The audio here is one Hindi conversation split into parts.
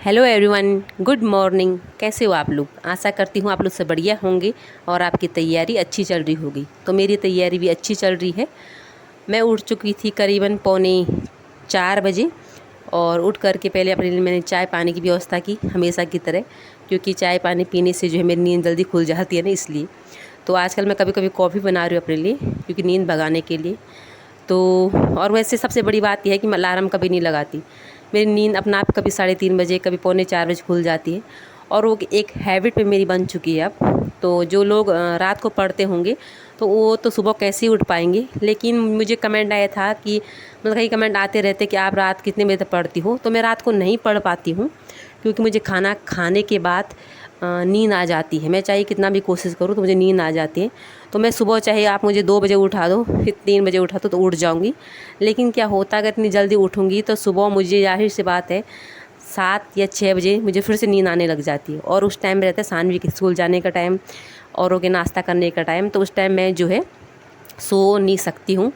Hello everyone, good morning. कैसे हो आप लोग? आशा करती हूँ आप लोग से बढ़िया होंगे और आपकी तैयारी अच्छी चल रही होगी। तो मेरी तैयारी भी अच्छी चल रही है। मैं उठ चुकी थी करीबन 3:45 बजे और उठ करके पहले अपने लिए मैंने चाय पानी की व्यवस्था की, हमेशा की तरह, क्योंकि चाय पानी पीने से जो है मेरी नींद जल्दी खुल जाती है ना, इसलिए। तो आजकल मैं कभी कभी कॉफ़ी बना रही हूँ अपने लिए, क्योंकि नींद भगाने के लिए। तो और वैसे सबसे बड़ी बात यह है कि मैं अलार्म कभी नहीं लगाती। मेरी नींद अपना आप कभी 3:30 बजे, कभी 3:45 बजे खुल जाती है, और वो एक हैबिट पे मेरी बन चुकी है अब। तो जो लोग रात को पढ़ते होंगे तो वो तो सुबह कैसे ही उठ पाएंगे। लेकिन मुझे कमेंट आया था कि मतलब कई कमेंट आते रहते कि आप रात कितने बजे तक पढ़ती हो। तो मैं रात को नहीं पढ़ पाती हूँ, क्योंकि मुझे खाना खाने के बाद नींद आ जाती है। मैं चाहे कितना भी कोशिश करूँ तो मुझे नींद आ जाती है। तो मैं सुबह चाहे आप मुझे 2 बजे उठा दो, फिर 3 बजे उठा दो, तो उठ जाऊँगी। लेकिन क्या होता है, अगर इतनी जल्दी उठूँगी तो सुबह मुझे, ज़ाहिर सी बात है, 7 या 6 बजे मुझे फिर से नींद आने लग जाती है। और उस टाइम रहता है सानवी के स्कूल जाने का टाइम, औरों के नाश्ता करने का टाइम। तो उस टाइम मैं जो है सो नहीं सकती हूँ।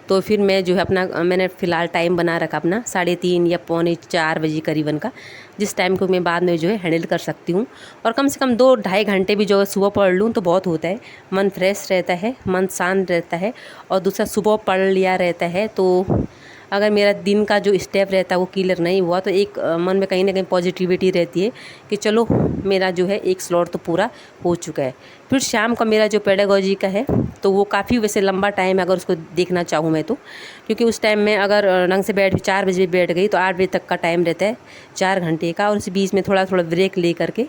तो फिर मैं जो है मैंने फ़िलहाल टाइम बना रखा अपना 3:30 या 3:45 बजे करीबन का, जिस टाइम को मैं बाद में जो है हैंडल कर सकती हूँ। और कम से कम 2-2.5 घंटे भी जो है सुबह पढ़ लूँ तो बहुत होता है। मन फ्रेश रहता है, मन शांत रहता है। और दूसरा, सुबह पढ़ लिया रहता है तो अगर मेरा दिन का जो स्टेप रहता है वो क्लियर नहीं हुआ तो एक मन में कहीं ना कहीं पॉजिटिविटी रहती है कि चलो मेरा जो है एक स्लॉट तो पूरा हो चुका है। फिर शाम का मेरा जो पेडागोजी का है तो वो काफ़ी वैसे लंबा टाइम है, अगर उसको देखना चाहूँ मैं तो। क्योंकि उस टाइम में अगर ढंग से 4 बजे बैठ गई तो 8 बजे तक का टाइम रहता है, 4 घंटे का। और उस बीच में थोड़ा थोड़ा ब्रेक ले करके,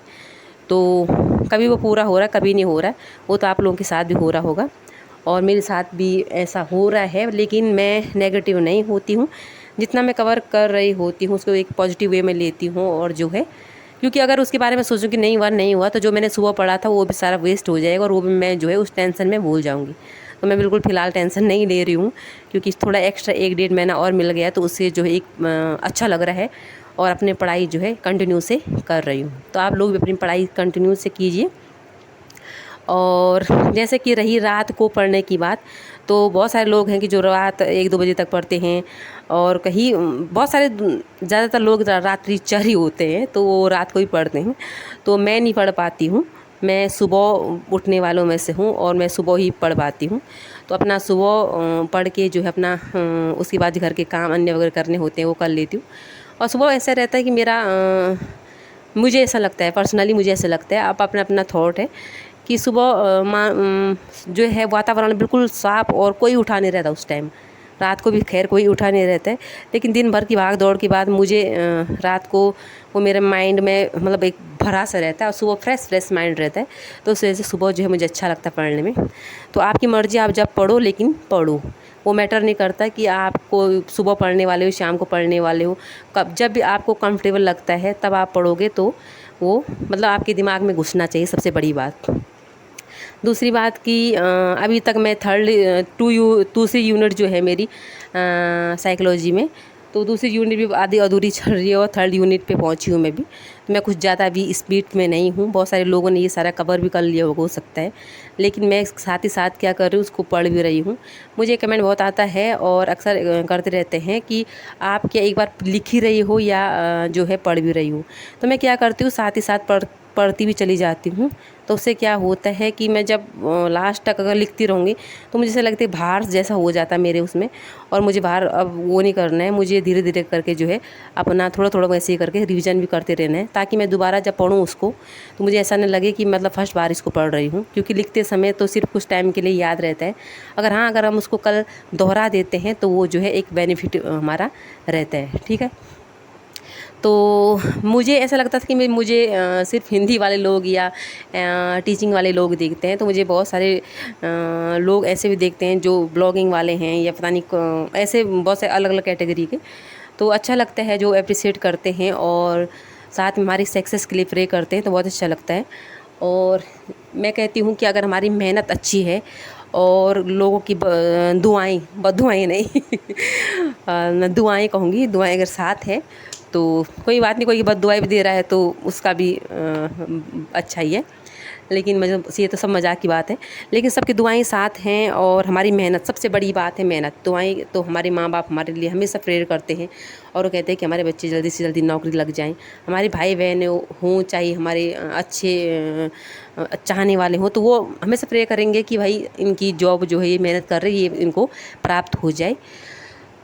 तो कभी वो पूरा हो रहा है, कभी नहीं हो रहा है। वो तो आप लोगों के साथ भी हो रहा होगा और मेरे साथ भी ऐसा हो रहा है। लेकिन मैं नेगेटिव नहीं होती हूँ, जितना मैं कवर कर रही होती हूँ उसको एक पॉजिटिव वे में लेती हूँ। और जो है, क्योंकि अगर उसके बारे में सोचूं कि नहीं हुआ तो जो मैंने सुबह पढ़ा था वो भी सारा वेस्ट हो जाएगा, और वो भी मैं जो है उस टेंशन में भूल जाऊँगी। तो मैं बिल्कुल फ़िलहाल टेंशन नहीं ले रही हूँ, क्योंकि थोड़ा एक्स्ट्रा 1-1.5 महीना और मिल गया तो उससे जो है एक अच्छा लग रहा है। और अपनी पढ़ाई जो है कंटिन्यू से कर रही हूँ। तो आप लोग भी अपनी पढ़ाई कंटिन्यू से कीजिए। और जैसे कि रही रात को पढ़ने की बात, तो बहुत सारे लोग हैं कि जो रात 1-2 बजे तक पढ़ते हैं, और कहीं बहुत सारे ज़्यादातर लोग रात्रिचर ही होते हैं, तो वो रात को ही पढ़ते हैं। तो मैं नहीं पढ़ पाती हूँ। मैं सुबह उठने वालों में से हूँ और मैं सुबह ही पढ़ पाती हूँ। तो अपना सुबह पढ़ के जो है अपना उसके बाद घर के काम अन्य वगैरह करने होते हैं वो कर लेती हूँ। और सुबह ऐसा रहता है कि मेरा मुझे ऐसा लगता है, पर्सनली मुझे ऐसा लगता है, आप अपना अपना थॉट है कि सुबह जो है वातावरण बिल्कुल साफ़ और कोई उठा नहीं रहता उस टाइम। रात को भी खैर कोई उठा नहीं रहता है, लेकिन दिन भर की भाग दौड़ के बाद मुझे रात को वो मेरे माइंड में मतलब एक भरा सा रहता है, और सुबह फ्रेश माइंड रहता है। तो उस वजह से सुबह जो है मुझे अच्छा लगता है पढ़ने में। तो आपकी मर्ज़ी, आप जब पढ़ो, लेकिन पढ़ो। वो मैटर नहीं करता कि आपको सुबह पढ़ने वाले हो, शाम को पढ़ने वाले हो, कब जब भी आपको कंफर्टेबल लगता है तब आप पढ़ोगे तो वो मतलब आपके दिमाग में घुसना चाहिए, सबसे बड़ी बात। दूसरी बात कि अभी तक मैं दूसरी यूनिट जो है मेरी साइकोलॉजी में, तो दूसरी यूनिट भी आधी अधूरी चल रही है और 3rd यूनिट पे पहुंची हूँ मैं भी। तो मैं कुछ ज़्यादा भी स्पीड में नहीं हूँ। बहुत सारे लोगों ने ये सारा कवर भी कर लिया होगा, हो सकता है, लेकिन मैं साथ ही साथ क्या कर रही हूँ, उसको पढ़ भी रही हूँ। मुझे कमेंट बहुत आता है और अक्सर करते रहते हैं कि आप क्या एक बार लिख ही रही हो या जो है पढ़ भी रही हो। तो मैं क्या करती हूँ, साथ ही साथ पढ़ती भी चली जाती हूँ। तो उससे क्या होता है कि मैं जब लास्ट तक अगर लिखती रहूँगी तो मुझे ऐसा लगता है भार जैसा हो जाता है मेरे उसमें, और मुझे भार अब वो नहीं करना है। मुझे धीरे धीरे करके जो है अपना थोड़ा थोड़ा वैसे ही करके रिवीजन भी करते रहना है, ताकि मैं दोबारा जब पढूँ उसको तो मुझे ऐसा नहीं लगे कि मतलब फर्स्ट बार इसको पढ़ रही हूँ। क्योंकि लिखते समय तो सिर्फ कुछ टाइम के लिए याद रहता है। अगर हम उसको कल दोहरा देते हैं तो वो जो है एक बेनिफिट हमारा रहता है। ठीक है। तो मुझे ऐसा लगता था कि मुझे सिर्फ हिंदी वाले लोग या टीचिंग वाले लोग देखते हैं। तो मुझे बहुत सारे लोग ऐसे भी देखते हैं जो ब्लॉगिंग वाले हैं या पता नहीं ऐसे बहुत से अलग अलग कैटेगरी के। तो अच्छा लगता है जो अप्रिशिएट करते हैं और साथ में हमारी सक्सेस के लिए प्रे करते हैं, तो बहुत अच्छा लगता है। और मैं कहती हूँ कि अगर हमारी मेहनत अच्छी है और लोगों की दुआएं, बददुआएं नहीं दुआएं कहूँगी, दुआएं अगर साथ है तो कोई बात नहीं। कोई बददुआएं भी दे रहा है तो उसका भी अच्छा ही है। लेकिन ये तो सब मजाक की बात है। लेकिन सबकी दुआएं साथ हैं और हमारी मेहनत, सबसे बड़ी बात है मेहनत। दुआएं तो हमारे माँ बाप हमारे लिए हमेशा प्रेयर करते हैं और वो कहते हैं कि हमारे बच्चे जल्दी से जल्दी नौकरी लग जाएं, हमारे भाई बहन हों चाहे हमारे अच्छे चाहने वाले हों, तो वो हमेशा प्रेयर करेंगे कि भाई इनकी जॉब जो है, ये मेहनत कर रही है, ये इनको प्राप्त हो जाए।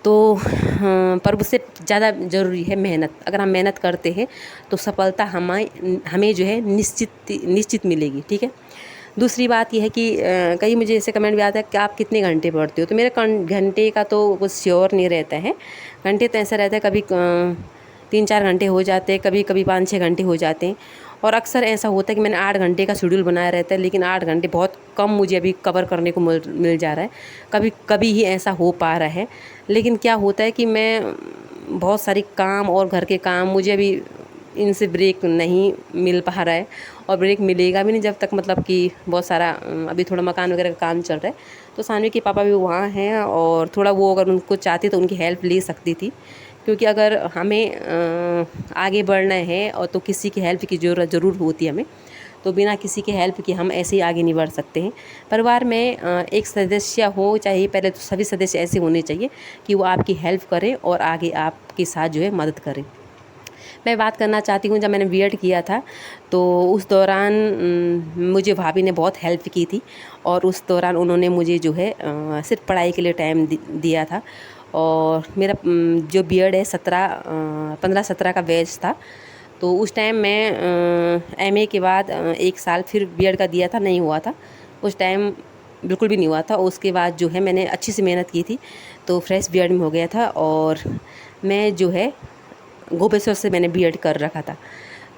तो पर उससे ज़्यादा ज़रूरी है मेहनत। अगर हम मेहनत करते हैं तो सफलता हमें जो है निश्चित मिलेगी, ठीक है। दूसरी बात यह है कि कई मुझे ऐसे कमेंट भी आता है कि आप कितने घंटे पढ़ते हो, तो मेरे घंटे का तो कुछ श्योर नहीं रहता है। घंटे तो ऐसा रहता है, कभी 3-4 घंटे हो जाते हैं, कभी कभी 5-6 घंटे हो जाते हैं। और अक्सर ऐसा होता है कि मैंने 8 घंटे का शेड्यूल बनाया रहता है, लेकिन 8 घंटे बहुत कम मुझे अभी कवर करने को मिल जा रहा है। कभी कभी ही ऐसा हो पा रहा है। लेकिन क्या होता है कि मैं बहुत सारी काम और घर के काम, मुझे अभी इनसे ब्रेक नहीं मिल पा रहा है और ब्रेक मिलेगा भी नहीं जब तक मतलब कि बहुत सारा अभी थोड़ा मकान वगैरह का काम चल रहा है। तो सानवी के पापा भी वहाँ हैं और थोड़ा वो अगर उनको चाहती तो उनकी हेल्प ले सकती थी, क्योंकि अगर हमें आगे बढ़ना है और तो किसी की हेल्प की ज़रूरत ज़रूर होती है हमें। तो बिना किसी के हेल्प के हम ऐसे ही आगे नहीं बढ़ सकते हैं। परिवार में एक सदस्य हो चाहिए, पहले तो सभी सदस्य ऐसे होने चाहिए कि वो आपकी हेल्प करें और आगे आपके साथ जो है मदद करें। मैं बात करना चाहती हूँ, जब मैंने बीएड किया था तो उस दौरान मुझे भाभी ने बहुत हेल्प की थी और उस दौरान उन्होंने मुझे जो है सिर्फ पढ़ाई के लिए टाइम दिया था। और मेरा जो बीएड है 15-17 का बैच था। तो उस टाइम मैं एमए के बाद 1 साल फिर बीएड का दिया था, नहीं हुआ था उस टाइम, बिल्कुल भी नहीं हुआ था। उसके बाद जो है मैंने अच्छी सी मेहनत की थी तो फ्रेश बीएड में हो गया था और मैं जो है गोपेश्वर से मैंने बीएड कर रखा था।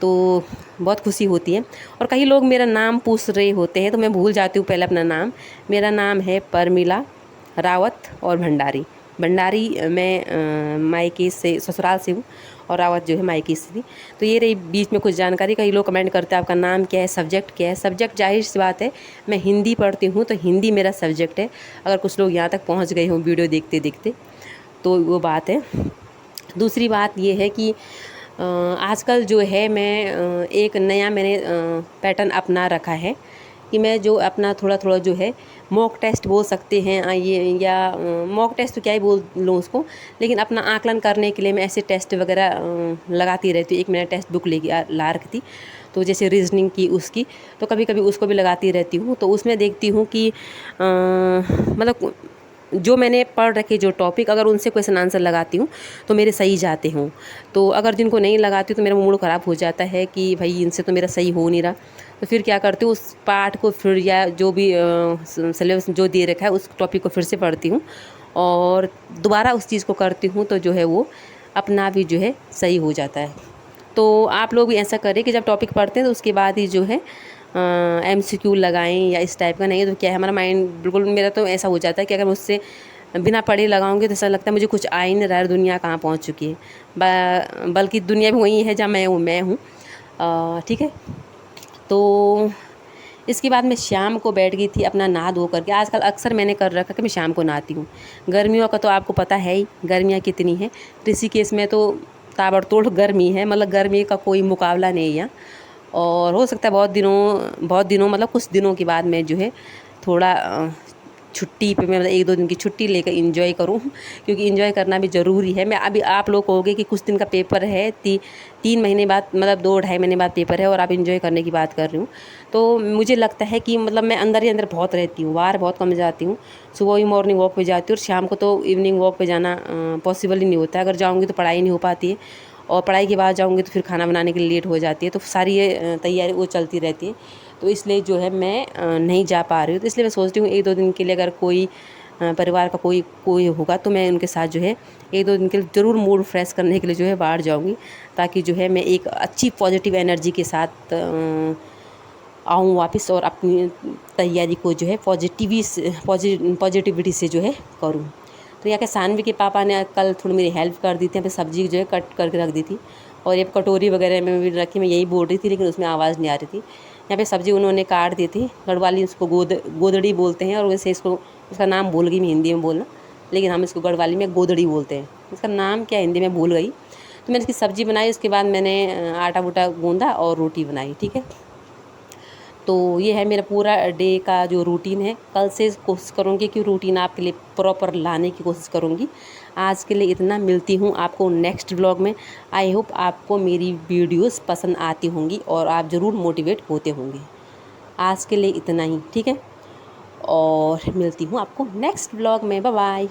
तो बहुत खुशी होती है। और कई लोग मेरा नाम पूछ रहे होते हैं तो मैं भूल जाती हूँ पहले अपना नाम। मेरा नाम है परमिला रावत और भंडारी। मैं मायके से, ससुराल से हूँ और रावत जो है मायके से थी। तो ये रही बीच में कुछ जानकारी। कई लोग कमेंट करते हैं आपका नाम क्या है, सब्जेक्ट क्या है। सब्जेक्ट जाहिर सी बात है, मैं हिंदी पढ़ती हूँ तो हिंदी मेरा सब्जेक्ट है। अगर कुछ लोग यहाँ तक पहुँच गए हों वीडियो देखते देखते तो वो बात है। दूसरी बात ये है कि आजकल जो है मैं एक नया मैंने पैटर्न अपना रखा है कि मैं जो अपना थोड़ा थोड़ा जो है मॉक टेस्ट बोल सकते हैं ये, या मॉक टेस्ट तो क्या ही बोल लूँ उसको, लेकिन अपना आकलन करने के लिए मैं ऐसे टेस्ट वगैरह लगाती रहती हूँ। एक मैंने टेक्स्ट बुक ला रखी थी, तो जैसे रीजनिंग की उसकी, तो कभी कभी उसको भी लगाती रहती हूँ। तो उसमें देखती हूँ कि मतलब जो मैंने पढ़ रखे जो टॉपिक, अगर उनसे क्वेश्चन आंसर लगाती हूँ तो मेरे सही जाते हों। तो अगर जिनको नहीं लगाती तो मेरा मूड ख़राब हो जाता है कि भाई इनसे तो मेरा सही हो नहीं रहा। तो फिर क्या करती हूँ, उस पार्ट को फिर या जो भी सिलेबस जो दे रखा है उस टॉपिक को फिर से पढ़ती हूँ और दोबारा उस चीज़ को करती हूँ, तो जो है वो अपना भी जो है सही हो जाता है। तो आप लोग भी ऐसा करें कि जब टॉपिक पढ़ते हैं तो उसके बाद ही जो है MCQ लगाएं या इस टाइप का। नहीं तो क्या है, हमारा माइंड बिल्कुल, मेरा तो ऐसा हो जाता है कि अगर मुझसे बिना पढ़े लगाऊंगी तो ऐसा लगता है मुझे कुछ आ ही नहीं रहा है, दुनिया कहाँ पहुँच चुकी है। बल्कि दुनिया भी वही है जहाँ मैं हूँ। ठीक है। तो इसके बाद मैं शाम को बैठ गई थी अपना नहा धो करके। आजकल अक्सर मैंने कर रखा कि मैं शाम को नहाती हूँ। गर्मियों का तो आपको पता है ही, गर्मियाँ कितनी हैं। ऋषिकेश में तो ताबड़तोड़ गर्मी है, मतलब गर्मी का कोई मुकाबला नहीं है यहाँ। और हो सकता है बहुत दिनों मतलब कुछ दिनों के बाद मैं जो है थोड़ा छुट्टी पे मैं मतलब 1-2 दिन की छुट्टी लेकर एंजॉय करूँ, क्योंकि एंजॉय करना भी ज़रूरी है। मैं अभी आप लोग कहोगे कि कुछ दिन का पेपर है, 3 महीने बाद, मतलब 2-2.5 महीने बाद पेपर है और आप एंजॉय करने की बात कर रही हूँ। तो मुझे लगता है कि मतलब मैं अंदर ही अंदर बहुत रहती हूँ, बाहर बहुत कम जाती हूँ। सुबह ही मॉर्निंग वॉक पे जाती हूँ और शाम को तो इवनिंग वॉक पे जाना पॉसिबल ही नहीं होता है। अगर जाऊँगी तो पढ़ाई नहीं हो पाती है और पढ़ाई के बाद जाऊँगी तो फिर खाना बनाने के लिए लेट हो जाती है। तो सारी ये तैयारी वो चलती रहती है। तो इसलिए जो है मैं नहीं जा पा रही हूँ। तो इसलिए मैं सोचती हूँ 1-2 दिन के लिए अगर कोई परिवार का कोई होगा तो मैं उनके साथ जो है 1-2 दिन के लिए ज़रूर मूड फ्रेश करने के लिए जो है बाहर जाऊँगी, ताकि जो है मैं एक अच्छी पॉजिटिव एनर्जी के साथ आऊँ वापस और अपनी तैयारी को जो है पॉजिटिविटी से जो है करूँ। तो यहाँ के सानवी के पापा ने कल थोड़ी मेरी हेल्प कर दी थी। यहाँ पे सब्जी जो है कट करके रख दी थी और ये कटोरी वगैरह में भी रखी, मैं यही बोल रही थी लेकिन उसमें आवाज़ नहीं आ रही थी। यहाँ पे सब्ज़ी उन्होंने काट दी थी। गढ़वाली उसको गोदड़ी बोलते हैं और वैसे इसको, उसका नाम भूल गई मैं हिंदी में बोलना, लेकिन हम इसको गढ़वाली में गोदड़ी बोलते हैं। इसका नाम क्या हिंदी में भूल गई। तो मैंने इसकी सब्ज़ी बनाई, उसके बाद मैंने आटा वूटा गूँधा और रोटी बनाई। ठीक है। तो ये है मेरा पूरा डे का जो रूटीन है। कल से कोशिश करूँगी कि रूटीन आपके लिए प्रॉपर लाने की कोशिश करूँगी। आज के लिए इतना, मिलती हूँ आपको नेक्स्ट व्लॉग में। आई होप आपको मेरी वीडियोस पसंद आती होंगी और आप ज़रूर मोटिवेट होते होंगे। आज के लिए इतना ही, ठीक है, और मिलती हूँ आपको नेक्स्ट व्लॉग में। Bye bye.